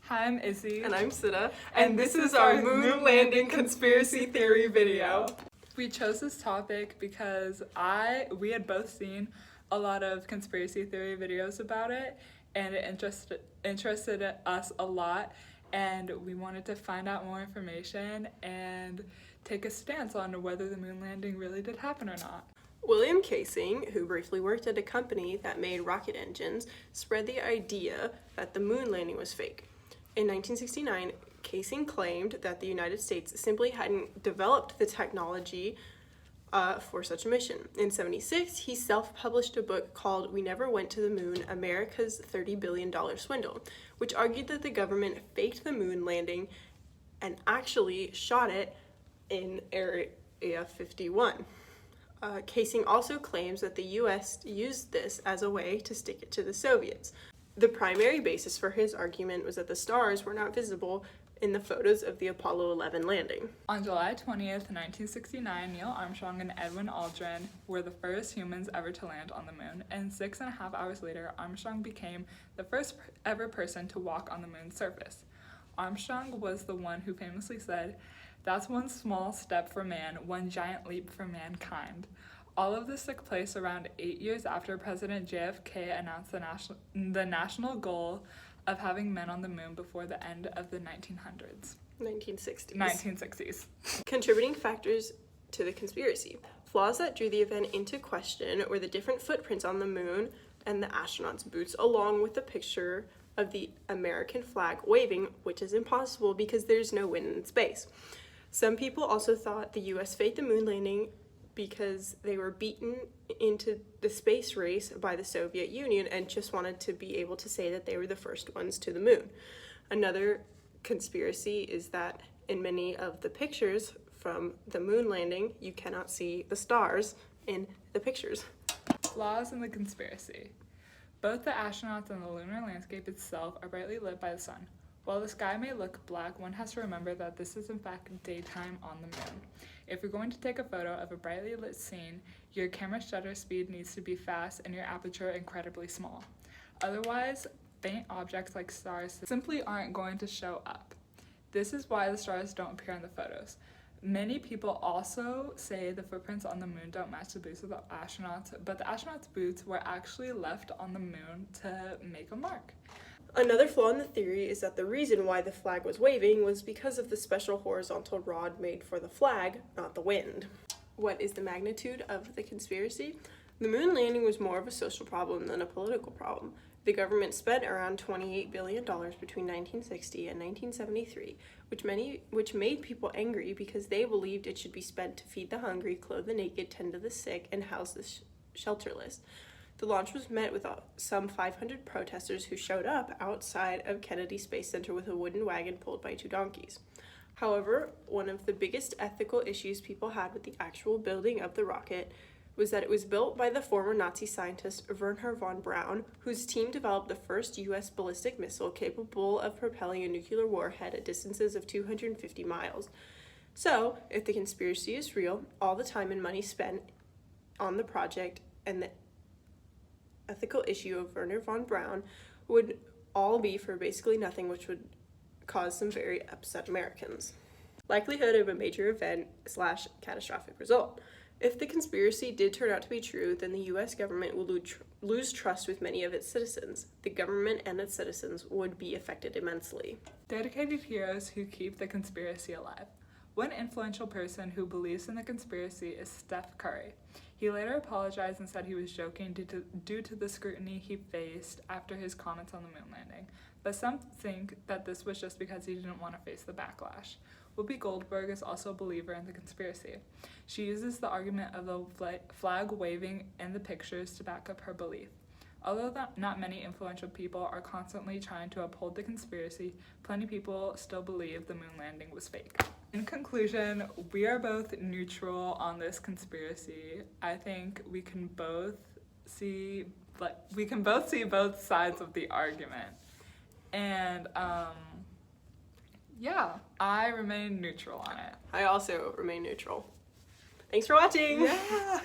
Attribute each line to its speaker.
Speaker 1: Hi, I'm Izzy.
Speaker 2: And I'm Sita, and this is our moon landing conspiracy theory video.
Speaker 1: We chose this topic because we had both seen a lot of conspiracy theory videos about it, and it interested us a lot, and we wanted to find out more information and take a stance on whether the moon landing really did happen or not.
Speaker 2: William Casing, who briefly worked at a company that made rocket engines, spread the idea that the moon landing was fake. In 1969, Casing claimed that the United States simply hadn't developed the technology for such a mission. In 1976, he self-published a book called We Never Went to the Moon, America's $30 Billion Swindle, which argued that the government faked the moon landing and actually shot it in Area 51. Casing also claims that the U.S. used this as a way to stick it to the Soviets. The primary basis for his argument was that the stars were not visible in the photos of the Apollo 11 landing.
Speaker 1: On July 20th, 1969, Neil Armstrong and Edwin Aldrin were the first humans ever to land on the moon, and 6.5 hours later, Armstrong became the first ever person to walk on the moon's surface. Armstrong was the one who famously said, "That's one small step for man, one giant leap for mankind." All of this took place around 8 years after President JFK announced the national goal of having men on the moon before the end of the 1960s.
Speaker 2: Contributing factors to the conspiracy. Flaws that drew the event into question were the different footprints on the moon and the astronauts' boots, along with the picture of the American flag waving, which is impossible because there's no wind in space. Some people also thought the US faked the moon landing because they were beaten into the space race by the Soviet Union and just wanted to be able to say that they were the first ones to the moon. Another conspiracy is that in many of the pictures from the moon landing, you cannot see the stars in the pictures.
Speaker 1: Flaws in the conspiracy. Both the astronauts and the lunar landscape itself are brightly lit by the sun. While the sky may look black, one has to remember that this is in fact daytime on the moon. If you're going to take a photo of a brightly lit scene, your camera shutter speed needs to be fast and your aperture incredibly small. Otherwise, faint objects like stars simply aren't going to show up. This is why the stars don't appear in the photos. Many people also say the footprints on the moon don't match the boots of the astronauts, but the astronauts' boots were actually left on the moon to make a mark.
Speaker 2: Another flaw in the theory is that the reason why the flag was waving was because of the special horizontal rod made for the flag, not the wind. What is the magnitude of the conspiracy? The moon landing was more of a social problem than a political problem. The government spent around $28 billion between 1960 and 1973, which made people angry because they believed it should be spent to feed the hungry, clothe the naked, tend to the sick, and house the shelterless. The launch was met with some 500 protesters who showed up outside of Kennedy Space Center with a wooden wagon pulled by 2 donkeys. However, one of the biggest ethical issues people had with the actual building of the rocket was that it was built by the former Nazi scientist Wernher von Braun, whose team developed the first U.S. ballistic missile capable of propelling a nuclear warhead at distances of 250 miles. So, if the conspiracy is real, all the time and money spent on the project and the ethical issue of Wernher von Braun would all be for basically nothing, which would cause some very upset Americans. Likelihood of a major event / catastrophic result. If the conspiracy did turn out to be true, then the U.S. government would lose trust with many of its citizens. The government and its citizens would be affected immensely.
Speaker 1: Dedicated heroes who keep the conspiracy alive. One influential person who believes in the conspiracy is Steph Curry. He later apologized and said he was joking due to the scrutiny he faced after his comments on the moon landing, but some think that this was just because he didn't want to face the backlash. Whoopi Goldberg is also a believer in the conspiracy. She uses the argument of the flag waving in the pictures to back up her belief. Although not many influential people are constantly trying to uphold the conspiracy, plenty of people still believe the moon landing was fake. In conclusion, we are both neutral on this conspiracy. I think we can both see both sides of the argument. And I remain neutral on it.
Speaker 2: I also remain neutral. Thanks for watching!
Speaker 1: Yeah.